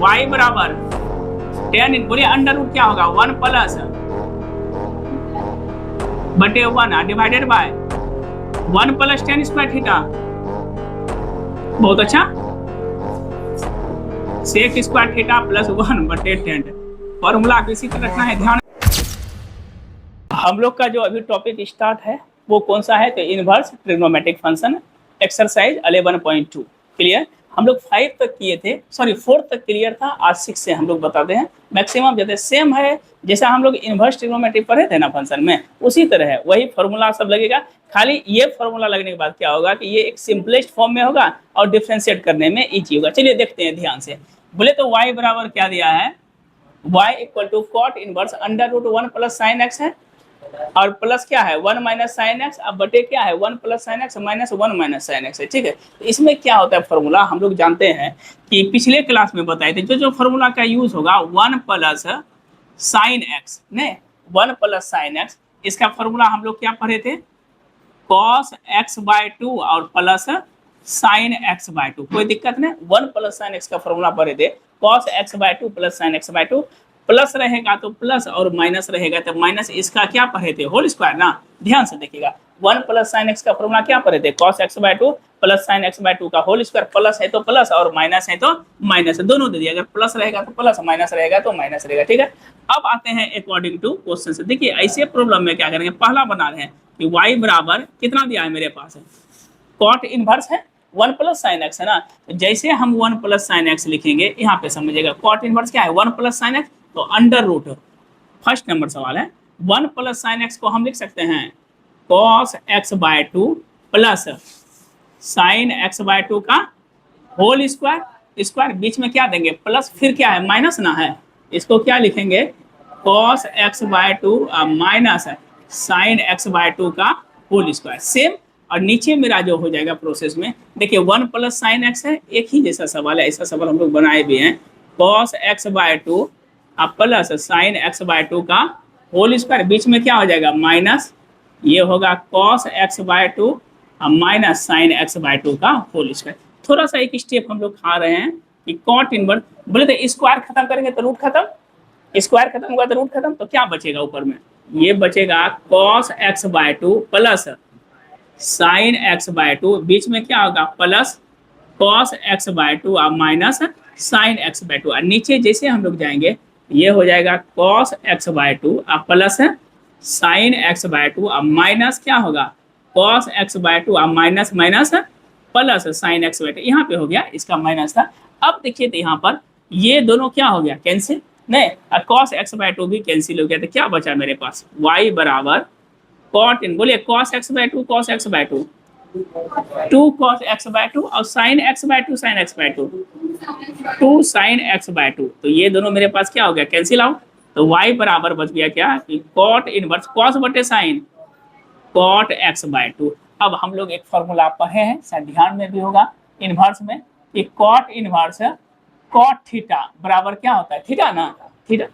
y बराबर ten, बोलिए under root क्या होगा 1 प्लस बटे 1 divided by 1 plus ten square theta. बहुत अच्छा, सेक स्क्वायर थीटा प्लस 1 बटे 10। फॉर्मूला किसी तरह रखना है ध्यान। हम लोग का जो अभी टॉपिक स्टार्ट है वो कौन सा है, तो inverse trigonometric function exercise 11.2। Clear, हम लोग 5 तक किए थे, सॉरी 4 तक क्लियर था, आज 6 से हम लोग बताते हैं। मैक्सिमम जैसे सेम है, जैसा हम लोग इनवर्स ट्रिग्नोमेट्रिक पढ़े थे ना फंक्शन में, उसी तरह है, वही फॉर्मूला सब लगेगा। खाली ये फॉर्मूला लगने के बाद क्या होगा कि ये एक सिंपलेस्ट फॉर्म में होगा और डिफ्रेंशिएट करने में ईजी होगा। चलिए देखते हैं ध्यान से। बोले तो y बराबर क्या दिया है, y equal to cot inverse under root 1 plus sine x है, और प्लस क्या है 1 माइनस साइन एक्स, अब बटे क्या है 1 plus sine x minus 1 minus sine x है। ठीक है, तो इसमें क्या होता है फॉर्मूला हम लोग जानते हैं कि पिछले क्लास में बताए थे, जो फॉर्मूला का यूज होगा 1 प्लस साइन एक्स ने 1 प्लस साइन एक्स, इसका फॉर्मूला हम लोग क्या पढ़े थे, कॉस एक्स बाय 2 और प्लस साइन एक्स बाय 2। कोई दिक्कत नहीं, 1 प्लस साइन एक्स का फॉर्मूला पढ़े थे, cos x by 2 plus sine x by 2, plus रहेगा तो प्लस और माइनस रहेगा तो माइनस, इसका क्या पढ़े थे होल स्क्वायर ना। ध्यान से देखिएगा, 1 प्लस साइन एक्स का फॉर्मूला क्या पढ़े थे, cos x by 2 plus sine x by 2 का होल स्क्वायर, प्लस है तो प्लस और माइनस है तो माइनस, दोनों दे दिया, अगर प्लस रहेगा तो प्लस, माइनस रहेगा तो माइनस रहेगा। ठीक है, अब आते हैं अकॉर्डिंग टू क्वेश्चन से। देखिए ऐसे प्रॉब्लम में क्या करेंगे, पहला बना रहे हैं कि y बराबर कितना दिया है मेरे पास है, कॉट इनवर्स है 1 प्लस साइन एक्स है ना, तो जैसे हम 1 प्लस साइन एक्स लिखेंगे यहाँ पे समझिएगा, कॉट इनवर्स क्या है 1 प्लस साइन एक्स, तो अंडर रूट, फर्स्ट नंबर सवाल है, 1 प्लस साइन एक्स को हम लिख सकते हैं cos x by 2 plus sine x by 2 का होल स्क्वायर, स्क्वायर बीच में क्या देंगे प्लस, फिर क्या है माइनस ना है, इसको क्या लिखेंगे cos x by 2 minus sine x by 2 का होल स्क्वायर, सेम। और नीचे मेरा जो हो जाएगा प्रोसेस में, देखिए 1 प्लस साइन एक्स है, एक ही जैसा सवाल है, ऐसा सवाल हम लोग बनाए भी हैं, cos x by 2 plus sine x by 2 का होल स्क्वायर, बीच में क्या हो जाएगा माइनस, ये होगा cos x by 2 minus sine x by 2 का होल स्क्वायर। थोड़ा सा एक स्टेप हम लोग खा रहे हैं कि कॉट इनवर्स, बोले तो स्क्वायर खत्म करेंगे तो रूट खत्म, स्क्वायर खत्म हुआ तो रूट खत्म, तो क्या बचेगा ऊपर में, ये बचेगा cos x by 2 plus sine x by 2, बीच में क्या होगा plus cos x by 2 minus sine x by 2, और नीचे जैसे हम लोग जाएंगे ये हो जाएगा cos x by 2 plus sine x by 2 minus क्या होगा cos x by 2 minus minus plus sine x by 2, यहाँ पे हो गया, इसका माइनस था। अब देखिए तो यहाँ पर ये दोनों क्या हो गया कैंसिल, नहीं, कॉस एक्स बाय 2 भी कैंसिल हो गया, तो क्या बचा मेरे पास y बराबर कॉट इन, बोलिए cos x by 2 cos x by 2 2 cos x by 2 और sin x by 2 sin x by 2 2 sin x by 2, तो ये दोनों मेरे पास क्या हो गया कैंसिल आउट, तो y बराबर बच गया क्या कि cot इनवर्स cos बटे sin cot x बाय 2। अब हम लोग एक फॉर्मूला पढ़े हैं, शायद ध्यान में भी होगा इनवर्स में, कि cot इनवर्स cot थीटा बराबर क्या होता है थीटा ना, थीटा,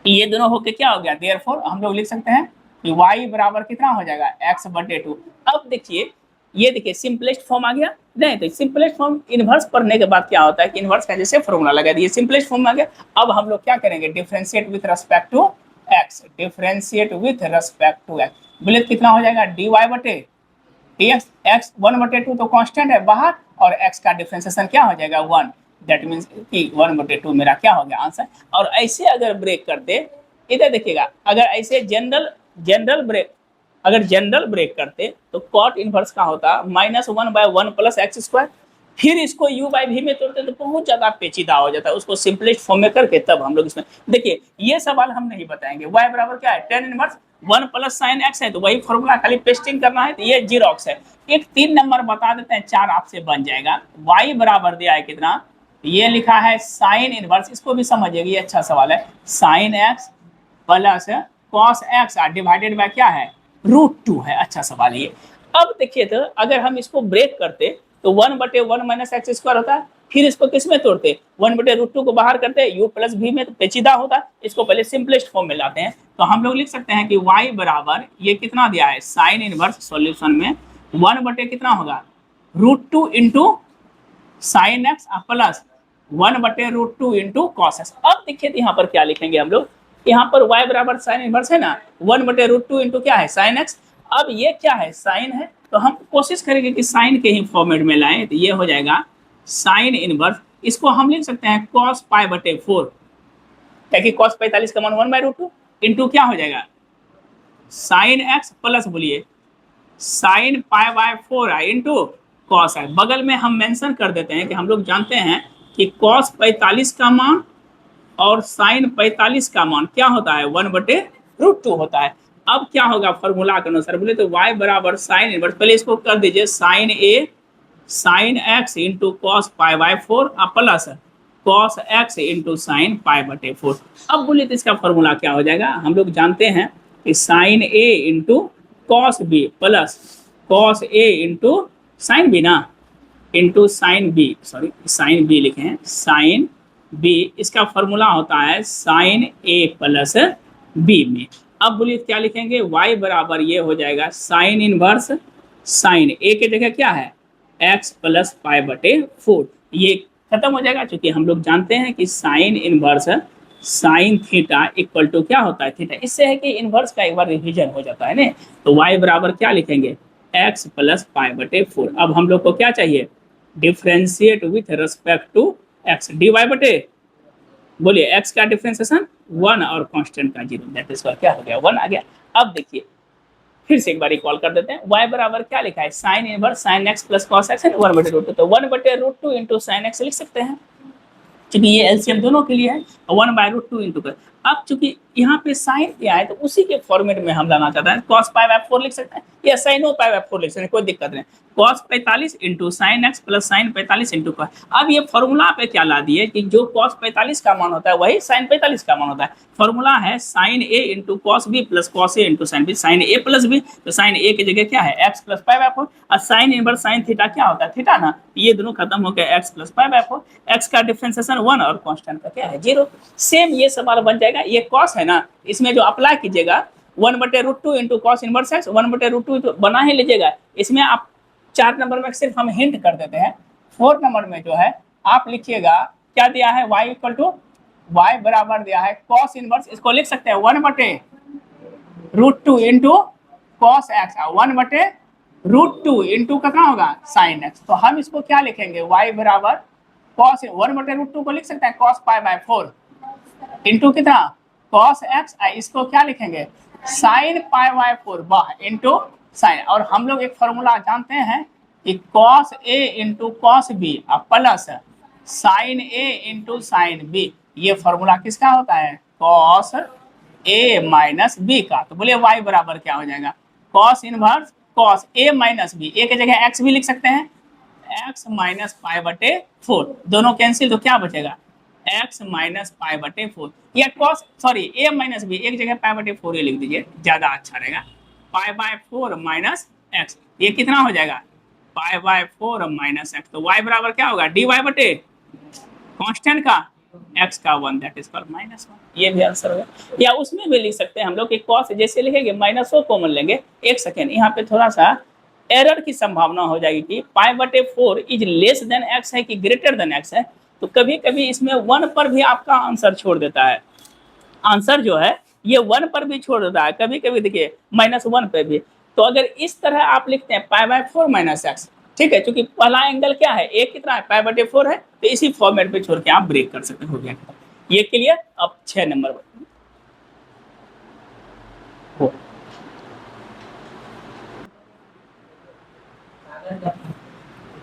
ये दोनों होके क्या हो गया, देयरफॉर हम लोग लिख सकते हैं कि y बराबर कितना हो जाएगा x बटे 2। अब देखिए ये देखिए सिंपलेस्ट फॉर्म आ गया, नहीं तो सिंपलेस्ट फॉर्म इनवर्स पढ़ने के बाद क्या होता है कि इनवर्स का जैसे फॉर्मूला लगा दिए सिंपलेस्ट फॉर्म आ गया। अब हम लोग क्या करेंगे differentiate with respect to x, differentiate with respect to x, बोले कितना हो जाएगा dy बटे dx, x 1 बटे 2 तो कांस्टेंट है बाहर, और x का डिफरेंशिएशन क्या हो जाएगा 1, दैट मींस कि 1 बटे 2 मेरा क्या हो गया आंसर। और ऐसे अगर ब्रेक करते, इधर देखिएगा, अगर ऐसे जनरल ब्रेक, अगर जनरल ब्रेक करते तो कॉट इनवर्स का होता -1 बाय 1 प्लस एक्स स्क्वायर, फिर इसको u बाय v में तोड़ते तो बहुत ज्यादा पेचीदा हो जाता है, उसको सिंपलेस्ट फॉर्म में करके तब हम लोग इसमें देखिए ये सवाल हम नहीं बताएंगे। y बराबर क्या है tan inverse 1 plus sine x है, तो वही फॉर्मूला खाली पेस्टिंग करना है, तो ये जीरोक्स है। एक 3 नंबर बता देते हैं, 4 आपसे बन जाएगा। y बराबर दिया है कितना, ये लिखा है साइन इनवर्स, इसको भी समझिएगा, ये अच्छा सवाल है, sine x plus cos x divided by क्या है √2 है, अच्छा सवाल ये। अब देखिए तो अगर हम इसको ब्रेक करते तो 1 बटे 1 माइनस एक्स स्क्वायर होता है, फिर इसको किस में तोड़ते 1 बटे √2 को बाहर करते u प्लस v में, तो पेचीदा होता है, इसको पहले सिंपलेस्ट फॉर्म में लाते हैं, तो हम लोग लिख सकते हैं कि y बराबर ये कितना दिया है साइन इनवर्स सॉल्यूशन में 1 बटे कितना होगा √2 into sine x plus 1/√2 into cos x. अब देखिए यहाँ पर क्या लिखेंगे हम लोग, यहाँ पर y बराबर साइन इनवर्स है ना, 1/√2 इंटू क्या है साइन एक्स। अब ये क्या है साइन है, तो हम कोशिश करेंगे कि साइन के ही फॉर्मेट में लाएं, तो ये हो जाएगा साइन इनवर्स। इसको हम लिख सकते हैं cos π/4, ताकि cos 45 का मान 1/√2 इंटू क्या हो जाएगा साइन एक्स प्लस बोलिए साइन π/4 आई इंटू कॉस आई। बगल में हम मेंशन कर देते हैं कि हम लोग जानते हैं कि cos 45 का मान और साइन 45 का मान क्या होता है 1/√2 होता है। अब क्या होगा फॉर्मूला के अनुसार बोले तो y बराबर साइन इनवर्स, पहले इसको कर दीजिए sine A sine X into cos π/4 plus cos X into sine π/4। अब बोलिए तो इसका फॉर्मूला क्या हो जाएगा, हम लोग जानते हैं कि sine A into cos B plus cos A into sine B ना, into sine B, sorry sine B लिखे हैं साइन बी, इसका फॉर्मूला होता है साइन ए प्लस बी में। अब बोलिए क्या लिखेंगे y बराबर ये हो जाएगा साइन इनवर्स साइन ए के जगह क्या है x प्लस π/4, ये खत्म हो जाएगा क्योंकि हम लोग जानते हैं कि sine inverse sine theta equal to क्या होता है थीटा। इससे है कि इनवर्स का एक बार रिवीजन हो जाता है ना, तो y बराबर क्या लिखेंगे x प्लस π/4। अब हम लोग को क्या चाहिए differentiate with respect to x, dy/, बोलिए x का डिफ्रेंशिएशन 1 और कांस्टेंट का 0, दैट इज क्या हो गया 1 आ गया। अब देखिए फिर से एक बार कॉल कर देते हैं, y बराबर क्या लिखा है sign inverse sine x plus cos x 1/√2, तो 1/√2 इंटू साइन एक्स लिख सकते हैं क्योंकि ये एलसीएम दोनों के लिए है, 1/√2 इंटू कर। अब चूंकि यहाँ पे साइन क्या है तो उसी के फॉर्मेट में हम लाना चाहते हैं, cos π/4 लिख सकते हैं या sin π/4 लिख सकते हैं, कोई दिक्कत नहीं। cos 45 into sine x plus sign 45 into cos. अब ये फॉर्मूला पे क्या ला दिए कि जो cos 45 का मान होता है वही sin 45 का मान होता है। फॉर्मूला है sine A into cos B plus cos A into sine B, sine A plus B, तो साइन ए की जगह क्या है एक्स प्लस π/4 और साइन इनवर्स साइन थीटा क्या होता है थीटा ना, ये दोनों खत्म हो गए एक्स प्लस π/4, एक्स का डिफरेंशिएशन 1 और कांस्टेंट का क्या है 0। सेम ये सवाल बन जाएगा, ये cos है ना, इसमें जो अप्लाई कीजिएगा 1/√2 इंटू कॉस इनवर्स एक्स 1/√2 बना ही लीजिएगा। इसमें आप 4 नंबर में सिर्फ हम हिंट कर देते हैं, 4 नंबर में जो है आप लिखिएगा क्या दिया है y इक्वल टू y बराबर दिया है cos इनवर्स, इसको लिख सकते हैं 1/√2 इंटू कॉस एक्स 1/√2 इंटू कितना होगा साइन एक्स, तो हम इसको क्या लिखेंगे y बराबर cos 1/√2 को लिख सकते हैं cos π/4 इंटू कितना cos x, इसको क्या लिखेंगे sin π/4 इंटू साइन, और हम लोग एक फॉर्मूला जानते हैं कि cos a into cos B plus sine a into sine b, ये फॉर्मूला किसका होता है cos a माइनस बी का। तो बोलिए y बराबर क्या हो जाएगा cos inverse cos a minus b, a की जगह x भी लिख सकते हैं x माइनस π/4, दोनों कैंसिल तो क्या बचेगा x माइनस π/4 या cos sorry a minus b, एक जगह π/4 लिख दीजिए ज्यादा अच्छा रहेगा, π/4 माइनस x, ये कितना हो जाएगा π/4 माइनस x, तो y बराबर क्या होगा dy/, कांस्टेंट का x का 1 दैट इज कॉल्ड -1, ये भी आंसर होगा। या उसमें भी लिख सकते हैं हम लोग कि cos जैसे लिखेंगे -1 कॉमन लेंगे, एक सेकेंड यहाँ पे थोड़ा सा एरर की संभावना हो जाएगी कि π/4 इज लेस देन x है कि ग्रेटर देन x है, तो कभी कभी इसमें 1 पर भी आपका आंसर छोड़ देता है, आंसर जो है ये 1 पर भी छोड़ देता है, कभी कभी देखिए -1 पे भी। तो अगर इस तरह आप लिखते हैं π/4 माइनस एक्स, ठीक है, क्योंकि पहला एंगल क्या है एक कितना है π/4 है, तो इसी फॉर्मेट पे छोड़ के आप ब्रेक कर सकते हो गया ये क्लियर। अब 6 नंबर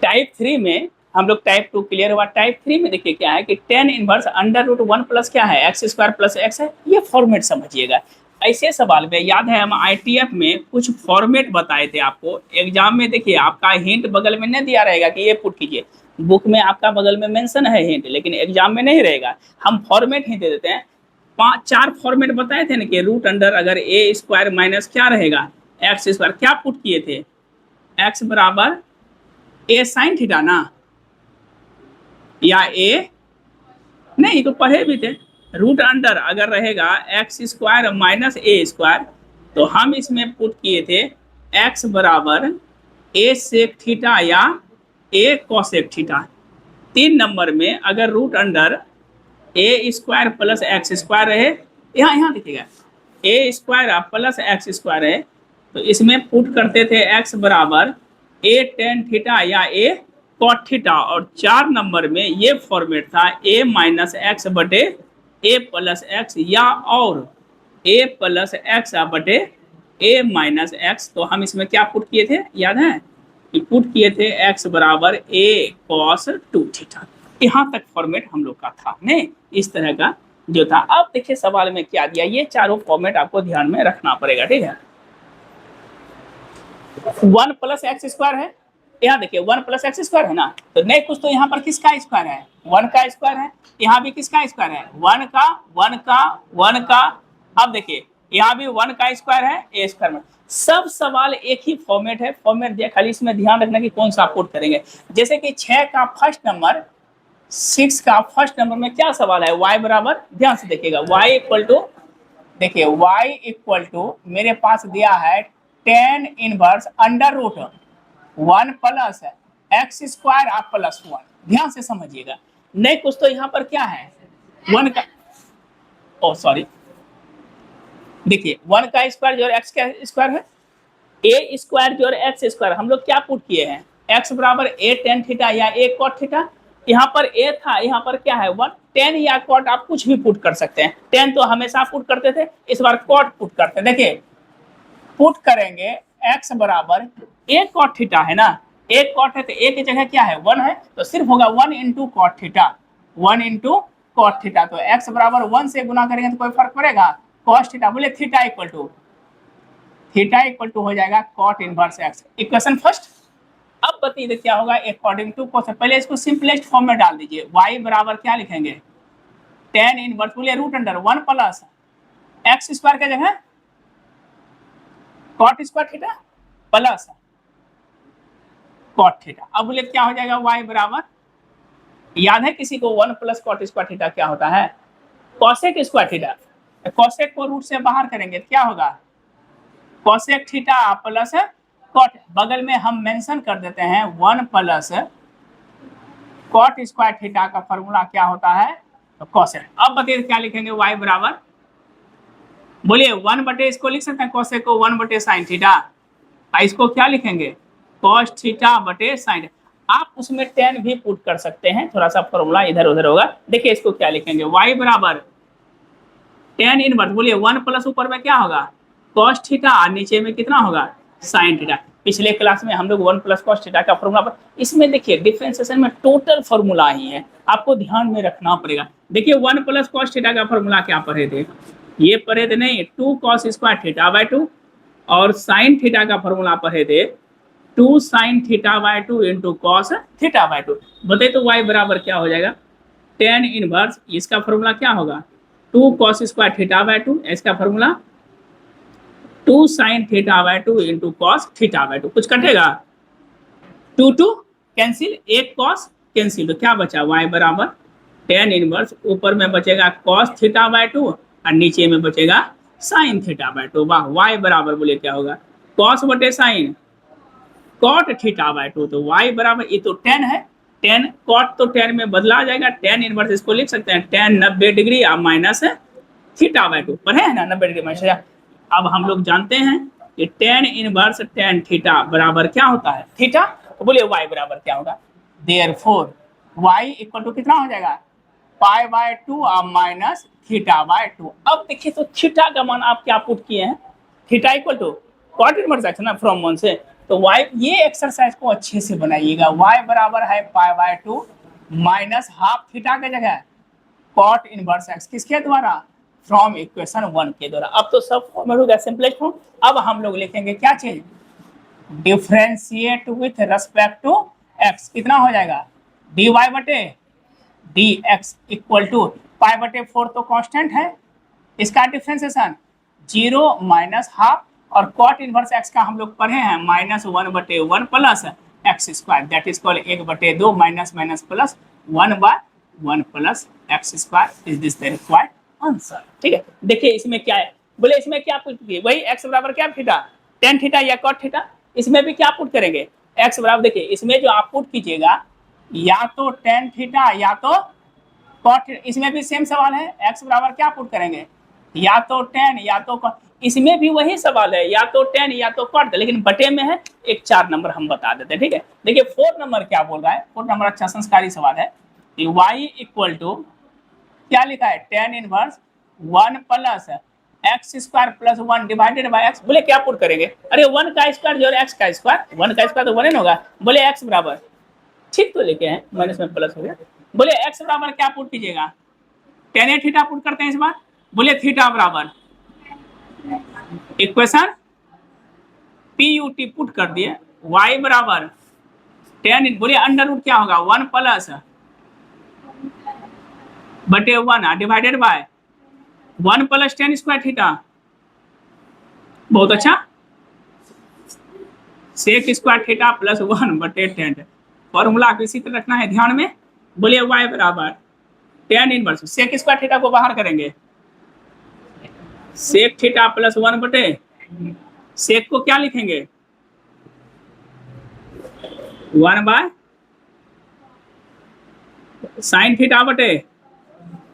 टाइप 3 में हम लोग टाइप 2 क्लियर हुआ, टाइप 3 में देखिए क्या है कि tan इनवर्स √1 प्लस क्या है एक्स स्क्वायर प्लस एक्स है, ये फॉर्मेट समझिएगा। ऐसे सवाल में याद है हम ITF में कुछ फॉर्मेट बताए थे आपको, एग्जाम में देखिए आपका हिंट बगल में नहीं दिया रहेगा कि ये पुट कीजिए, बुक में आपका बगल में मेंशन है हिंट, लेकिन एग्जाम में नहीं रहेगा, हम फॉर्मेट ही दे देते हैं। 4 फॉर्मेट बताए थे ना कि रूट अंडर अगर a स्क्वायर माइनस क्या रहेगा एक्स स्क्वायर, क्या पुट किए थे x बराबर a साइन थीटा ना, या a नहीं तो पढ़े भी थे, रूट अंडर अगर रहेगा x square minus a square, तो हम इसमें पुट किए थे x बराबर a सेक थीटा या a कॉसेक थीटा, 3 नंबर में अगर रूट अंडर ए स्क्वायर प्लस एक्स स्क्वायर रहे, यहाँ यहाँ देखिएगा ए स्क्वायर प्लस एक्स स्क्वायर है, तो इसमें पुट करते थे एक्स बराबर ए टेन थीटा या ए कॉट थीटा, और 4 नंबर में ये फॉर्मेट था ए माइनस एक्स बटे ए प्लस एक्स या और ए प्लस एक्स बटे ए माइनस एक्स। तो हम इसमें क्या पुट किए थे याद है कि पुट किए थे एक्स बराबर ए कॉस 2 थीटा। यहाँ तक फॉर्मेट हम लोग का था नहीं, इस तरह का जो था। अब देखिए सवाल में क्या दिया, ये चारों फॉर्मेट आपको ध्यान में रखना पड़ेगा, ठीक है। 1 प्लस एक्स स्क्वायर है, यहाँ देखिए 1 प्लस एक्स स्क्वायर है ना, तो नहीं कुछ तो यहाँ पर किसका स्क्वायर है, 1 का स्क्वायर है, यहाँ भी किसका स्क्वायर है, 1 का 1 का 1 का। अब देखिए यहाँ भी 1 का स्क्वायर है ए स्क्वायर में। सब सवाल एक ही फॉर्मेट है, फॉर्मेट दिया, खाली इसमें ध्यान रखना कि कौन सा पुट करेंगे। जैसे कि 6 का फर्स्ट नंबर, 6 का फर्स्ट नंबर में क्या सवाल है, y बराबर, ध्यान से देखिएगा y इक्वल टू, देखिए y इक्वल टू मेरे पास दिया है tan inverse under root 1 plus x square आप प्लस 1। ध्यान से समझिएगा, नहीं कुछ तो यहाँ पर क्या है 1 का, ओ सॉरी, देखिए 1 का स्क्वायर जो एक्स का स्क्वायर है, ए स्क्वायर जो एक्स स्क्वायर, हम लोग क्या पुट किए हैं, एक्स बराबर ए टेन थीटा या ए कॉट थीटा। यहाँ पर ए था, यहाँ पर क्या है 1, टेन या कॉट आप कुछ भी पुट कर सकते हैं। टेन तो हमेशा पुट करते थे, इस बार कॉट पुट करते हैं। देखिए पुट करेंगे x बराबर ए कॉट थीटा है ना, ए कॉट है तो ए की जगह क्या है 1 है, तो सिर्फ होगा 1 into cot theta, 1 into cot theta. तो x बराबर 1 से गुना करेंगे तो कोई फर्क पड़ेगा, कॉस थीटा बोले थीटा इक्वल टू हो जाएगा cot inverse x। Equation first. अब बताइए क्या होगा अकॉर्डिंग टू कॉस, पहले इसको सिंपलेस्ट फॉर्म में डाल दीजिए, y बराबर क्या लिखेंगे, टेन इनवर्स बोले root under 1 plus x square के जगह cot square theta plus cot theta. अब बोले क्या हो जाएगा y बराबर, याद है किसी को 1 प्लस कॉट स्क्वायर थीटा क्या होता है, कॉसेक स्क्वायर थीटा। कॉसेक को रूट से बाहर करेंगे तो क्या होगा, कॉसेक थीटा प्लस कॉट, बगल में हम मेंशन कर देते हैं 1 प्लस कॉट स्क्वायर थीटा का फॉर्मूला क्या होता है, तो कॉसेक। अब बताइए क्या लिखेंगे, y बराबर, बोलिए 1 बटे, इसको लिख सकते हैं कॉसेक को 1 बटे साइन थीटा, इसको क्या लिखेंगे कॉस थीटा बटे साइन। आप उसमें टेन भी पुट कर सकते हैं, थोड़ा सा फॉर्मूला इधर उधर होगा। देखिए इसको क्या लिखेंगे, y बराबर टेन इनवर्स, बोलिए 1 प्लस ऊपर में क्या होगा कॉस थीटा और नीचे में कितना होगा साइन थीटा। पिछले क्लास में हम लोग 1 प्लस कॉस थीटा का फॉर्मूला पर, इसमें देखिए डिफरेंशिएशन में टोटल फॉर्मूला ही है, आपको ध्यान में रखना पड़ेगा। देखिए 1 प्लस कॉस थीटा का फॉर्मूला क्या पढ़े थे, ये पढ़े थे नहीं 2 कॉस स्क्वायर थीटा बाय 2, और साइन थीटा का फॉर्मूला पढ़े थे 2 sine theta by 2 into cos theta by 2। बताइए तो y बराबर क्या हो जाएगा, टेन इनवर्स, इसका फॉर्मूला क्या होगा 2 कॉस स्क्वायर थीटा बाय 2, इसका formula 2 sine theta by 2 into cos theta by 2। कुछ कटेगा 2 2 कैंसिल, एक कॉस कैंसिल, तो क्या बचा y बराबर टेन इनवर्स, ऊपर में बचेगा कॉस थीटा बाय 2 और नीचे में बचेगा साइन थीटा बाय 2। वाह, y बराबर बोले क्या होगा कॉस बटे साइन कॉट थीटा बाय 2। तो y बराबर, ये तो 10 है, 10 कॉट तो 10 में बदला जाएगा, 10 इनवर्स इसको लिख सकते हैं 10 90 डिग्री और माइनस थीटा बाय 2, पढ़े हैं ना 90 डिग्री माइनस। अब हम लोग जानते हैं कि 10 इनवर्स 10 थीटा बराबर क्या होता है थीटा, तो बोलिए y बराबर क्या होगा, देयरफॉर y इक्वल टू कितना हो जाएगा पाई बाय 2 और माइनस थीटा बाय 2। अब देखिए तो थीटा का मान आप क्या पुट किए हैं, theta equal to cot inverse x ना फ्रॉम 1 से, तो y, ये एक्सरसाइज को अच्छे से बनाइएगा, y बराबर है pi by 2 minus half theta के जगह कॉट इनवर्स एक्स, किसके द्वारा फ्रॉम इक्वेशन 1 के द्वारा। अब तो सब फॉर्मेट हो गया सिंपलेस्ट फॉर्म। अब हम लोग लिखेंगे क्या चीज, differentiate with respect to x, कितना हो जाएगा dy बटे dx इक्वल टू पाई बटे 4 तो कांस्टेंट है, इसका डिफरेंशिएशन 0 माइनस हाफ, और कॉट इनवर्स x का हम लोग पढ़े हैं माइनस 1 बटे 1 plus x square, that is called 1 बटे 2 minus minus plus 1 by 1 plus x square. Is this the required answer, ठीक है। देखिए इसमें क्या है, बोले इसमें क्या पुट कीजिए, वही x बराबर क्या थीटा टेन थीटा या कॉट थीटा, इसमें भी क्या पुट करेंगे x बराबर, देखिए इसमें जो आप पुट कीजिएगा या तो टेन थीटा या तो कॉट थीटा। इसमें भी सेम सवाल है, एक्स बराबर क्या पुट करेंगे, या तो टेन या तो cot। इसमें भी वही सवाल है, या तो टेन या तो कॉट, लेकिन बटे में है एक 4 नंबर हम बता देते हैं, ठीक है। देखिए 4 नंबर क्या बोल रहा है, 4 नंबर अच्छा संस्कारी सवाल है कि y इक्वल टू क्या लिखा है, tan inverse 1 plus x square plus 1 divided by x. बोले क्या पुट करेंगे, अरे 1 का स्क्वायर जो एक्स का स्क्वायर, 1 का स्क्वायर तो 1 होगा। बोले एक्स बराबर, ठीक तो लेके हैं, माइनस में प्लस हो गया। बोले एक्स बराबर क्या पुट कीजिएगा, टेन ए थीटा पुट करते हैं इस बार। बोले थीटा बराबर equation P U T put कर दिए, वाई बराबर टेन, बोलिए अंडर रूट क्या होगा, 1 प्लस बटे 1 divided by 1 plus ten square theta. बहुत अच्छा, सेक स्क्वायर थीटा प्लस 1 बटे 10। फॉर्मूला को इसी तरह रखना है ध्यान में। बोलिए वाई बराबर tan inverse, sec square theta को बाहर करेंगे, सेक थीटा प्लस 1 बटे, सेक को क्या लिखेंगे, 1 बाय साइन थीटा बटे,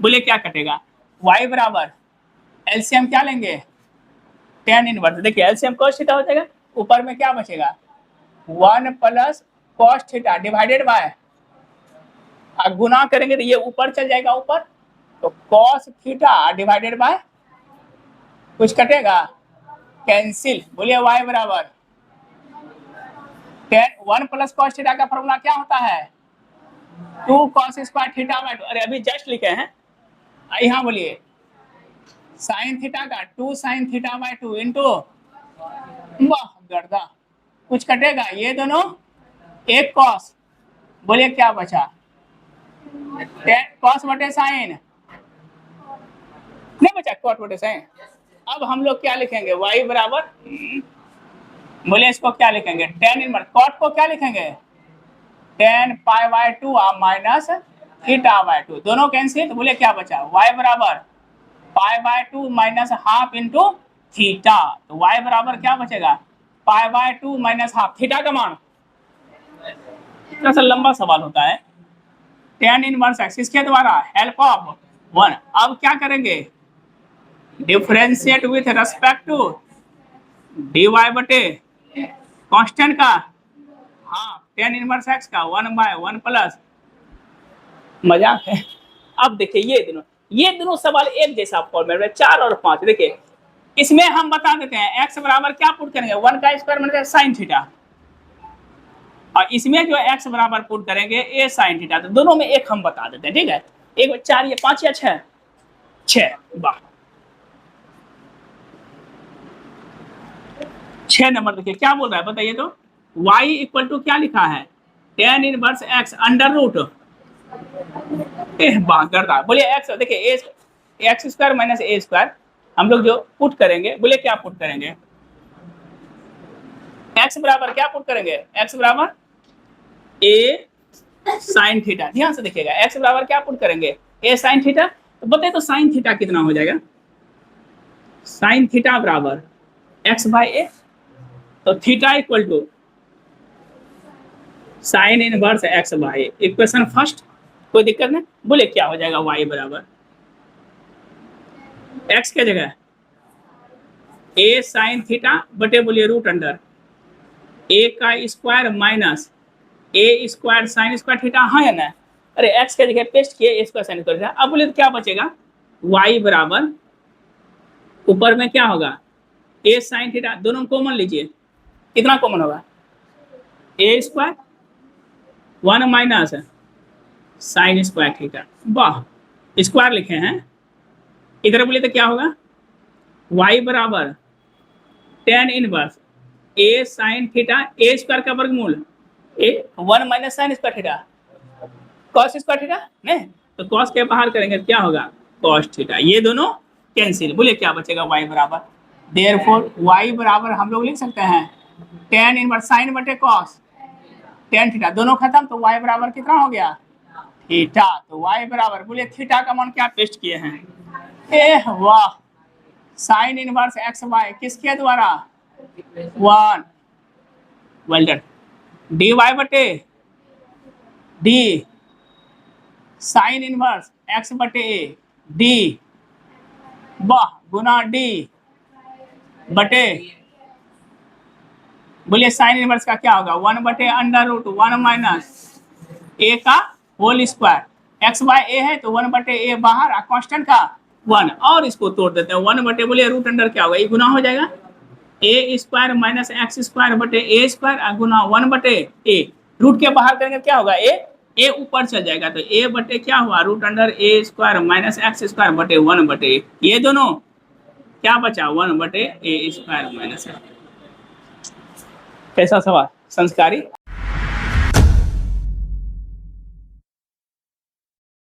बोलिए क्या कटेगा, y बराबर एलसीएम क्या लेंगे, टेन इनवर्स। देखिए एलसीएम कॉस थीटा हो जाएगा, ऊपर में क्या बचेगा, 1 plus cos theta divided by, गुना करेंगे तो ये ऊपर चल जाएगा ऊपर, तो कॉस थीटा डिवाइडेड बाय, कुछ कटेगा, कैंसिल। बोलिए y बराबर टेन, 1 प्लस कॉस थीटा का फॉर्मूला क्या होता है, 2 कॉस स्क्वायर थीटा बाय 2। अरे अभी जस्ट लिखे हैं, यहाँ बोलिए साइन थीटा का 2 साइन थीटा बाय 2 इंटू, वाह गर्दा, कुछ कटेगा, ये दोनों एक कॉस, बोलिए क्या बचा, कॉस बटे साइन, नहीं बचा कॉट बटे साइन। अब हम लोग क्या लिखेंगे, y बराबर, बोलिए इसको क्या लिखेंगे, टेन इनवर्स, कॉट को क्या लिखेंगे, ten pi by 2 minus theta by 2, दोनों कैंसिल, तो बोलिए क्या बचा, y बराबर pi by 2 minus half into theta, तो y बराबर क्या बचेगा, pi by 2 minus half, theta का मान, इतना सा लंबा सवाल होता है, टेन इनवर्स एक्स, इसके द्वारा हेल्प ऑफ 1। अब क्या करेंगे, differentiate with respect to dy बटे कांस्टेंट का, हाँ टेन इनवर्स एक्स का 1 बाय 1 प्लस, मजाक है। अब देखिए ये दोनों सवाल एक जैसा फॉर्मेट में, 4 और 5। देखिए इसमें हम बता देते हैं एक्स बराबर क्या पुट करेंगे, 1 का स्क्वायर मतलब साइन थीटा, और इसमें जो एक्स बराबर पुट करेंगे ए साइन थीटा, तो दोनों में एक हम बता देते हैं, ठीक है। एक 4 या 5 या 6, 6, वाह 6 नंबर। देखिए क्या बोल रहा है बताइए तो, y इक्वल टू क्या लिखा है, tan inverse x under root, बात करता, बोलिए एक्स, देखिए x square minus a square हम लोग जो पुट करेंगे, बोले क्या पुट करेंगे, एक्स बराबर क्या पुट करेंगे, एक्स बराबर ए साइन थीटा, ध्यान से देखिएगा, एक्स बराबर क्या पुट करेंगे, ए साइन थीटा। तो बताइए तो साइन थीटा कितना हो जाएगा, साइन थीटा बराबर एक्स बाई ए, तो theta equal to sine inverse x by, equation first, कोई दिक्कत नहीं। बोले क्या हो जाएगा, y बराबर एक्स क्या जगह ए साइन थीटा बटे, बोलिए रूट अंडर ए का square minus a square sine square theta, हाँ या ना, अरे एक्स का जगह पेस्ट किए, ए स्क्वायर साइन स्क्वायर थीटा। अब बोले तो क्या बचेगा, y बराबर ऊपर में क्या होगा, ए साइन थीटा, दोनों कॉमन लीजिए, कितना कॉमन होगा, A square 1 minus sine square theta, वाह स्क्वायर लिखे हैं, इधर बोले तो क्या होगा, y बराबर tan inverse A sine theta, A square का वर्गमूल A 1 minus sine square theta, cos square theta नहीं, तो कॉस के बाहर करेंगे क्या होगा, कॉस थीटा, ये दोनों कैंसिल, बोले क्या बचेगा, y बराबर, देयरफॉर y बराबर हम लोग लिख सकते हैं टेन इनवर्स साइन बटे कॉस, टेन थीटा, दोनों खत्म, तो y बराबर कितना हो गया, थीटा। तो y बराबर, बोलिए थीटा का मान क्या पेस्ट किए हैं, ए वाह, साइन इनवर्स एक्स वाई किसके द्वारा, 1, वेल डन, dy बटे डी साइन इनवर्स एक्स बटे ए, डी वाह गुना डी बटे, बोलिए साइन इनवर्स का क्या होगा, 1 बटे अंडर रूट 1 माइनस ए का होल स्क्वायर, एक्स बाय ए है तो 1 बटे ए बाहर, कांस्टेंट का 1, और इसको तोड़ देते हैं 1 बटे, बोलिए रूट अंडर क्या होगा, ये गुना हो जाएगा ए स्क्वायर माइनस एक्स स्क्वायर बटे ए स्क्वायर गुना 1 बटे ए, रूट के बाहर करेंगे क्या होगा, ए ऊपर चल जाएगा तो ए बटे क्या हुआ रूट अंडर ए स्क्वायर माइनस एक्स स्क्वायर बटे 1 बटे ए, ये दोनों क्या बचा 1 बटे ए स्क्वायर माइनस, कैसा सवाल संस्कारी।